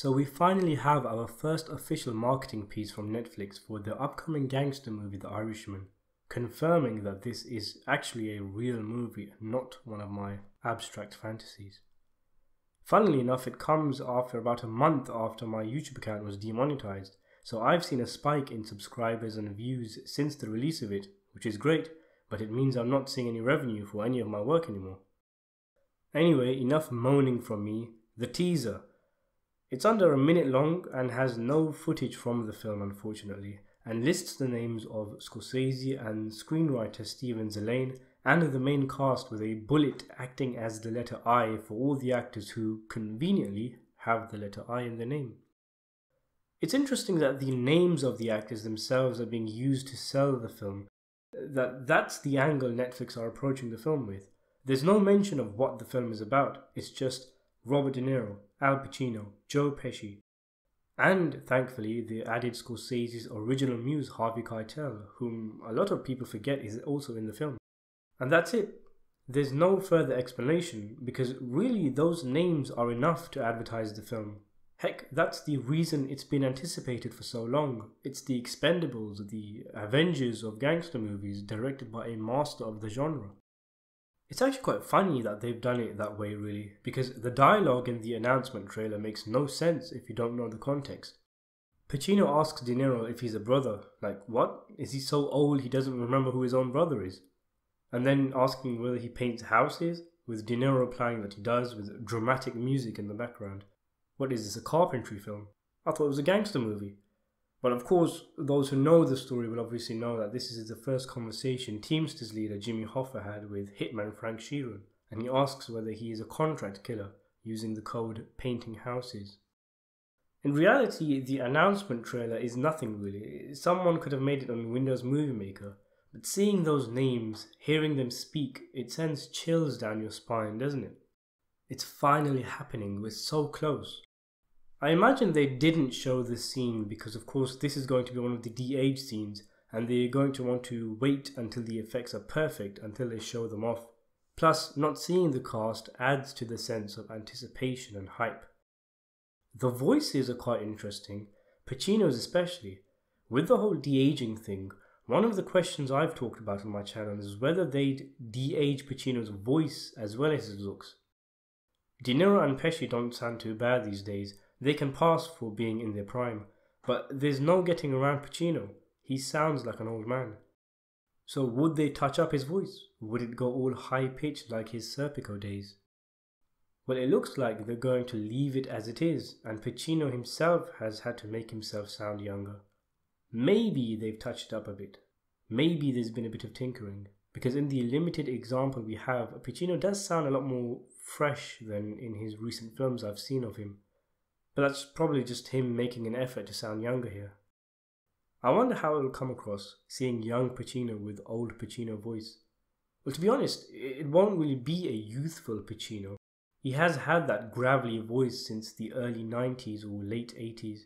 So we finally have our first official marketing piece from Netflix for the upcoming gangster movie The Irishman, confirming that this is actually a real movie, not one of my abstract fantasies. Funnily enough, it comes after about a month after my YouTube account was demonetized, so I've seen a spike in subscribers and views since the release of it, which is great, but it means I'm not seeing any revenue for any of my work anymore. Anyway, enough moaning from me. The teaser. It's under a minute long and has no footage from the film, unfortunately, and lists the names of Scorsese and screenwriter Steven Zellane and the main cast, with a bullet acting as the letter I for all the actors who conveniently have the letter I in their name. It's interesting that the names of the actors themselves are being used to sell the film. That's the angle Netflix are approaching the film with. There's no mention of what the film is about. It's just Robert De Niro, Al Pacino, Joe Pesci, and thankfully they added Scorsese's original muse Harvey Keitel, whom a lot of people forget is also in the film. And that's it. There's no further explanation, because really those names are enough to advertise the film. Heck, that's the reason it's been anticipated for so long. It's the Expendables, the Avengers of gangster movies, directed by a master of the genre. It's actually quite funny that they've done it that way, really, because the dialogue in the announcement trailer makes no sense if you don't know the context. Pacino asks De Niro if he's a brother. Like, what? Is he so old he doesn't remember who his own brother is? And then asking whether he paints houses, with De Niro replying that he does, with dramatic music in the background. What is this, a carpentry film? I thought it was a gangster movie. But of course, those who know the story will obviously know that this is the first conversation Teamsters leader Jimmy Hoffa had with hitman Frank Sheeran, and he asks whether he is a contract killer using the code painting houses. In reality, the announcement trailer is nothing really. Someone could have made it on Windows Movie Maker, but seeing those names, hearing them speak, it sends chills down your spine, doesn't it? It's finally happening, we're so close. I imagine they didn't show this scene because of course this is going to be one of the de-age scenes, and they're going to want to wait until the effects are perfect until they show them off. Plus, not seeing the cast adds to the sense of anticipation and hype. The voices are quite interesting, Pacino's especially. With the whole de-aging thing, one of the questions I've talked about on my channel is whether they'd de-age Pacino's voice as well as his looks. De Niro and Pesci don't sound too bad these days. They can pass for being in their prime, but there's no getting around Pacino. He sounds like an old man. So would they touch up his voice? Would it go all high-pitched like his Serpico days? Well, it looks like they're going to leave it as it is, and Pacino himself has had to make himself sound younger. Maybe they've touched it up a bit. Maybe there's been a bit of tinkering, because in the limited example we have, Pacino does sound a lot more fresh than in his recent films I've seen of him. But that's probably just him making an effort to sound younger here. I wonder how it will come across, seeing young Pacino with old Pacino voice. Well, to be honest, it won't really be a youthful Pacino. He has had that gravelly voice since the early 90s or late 80s.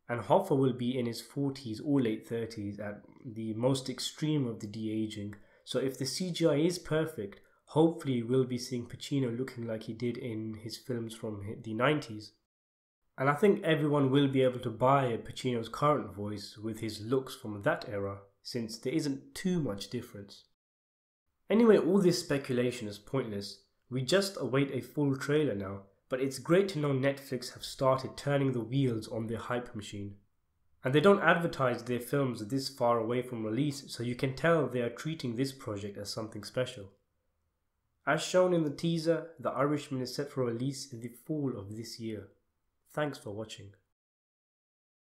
And Hoffa will be in his 40s or late 30s at the most extreme of the de-aging. So if the CGI is perfect, hopefully we'll be seeing Pacino looking like he did in his films from the 90s. And I think everyone will be able to buy Pacino's current voice with his looks from that era, since there isn't too much difference. Anyway, all this speculation is pointless. We just await a full trailer now, but it's great to know Netflix have started turning the wheels on their hype machine. And they don't advertise their films this far away from release, so you can tell they are treating this project as something special. As shown in the teaser, The Irishman is set for release in the fall of this year. Thanks for watching.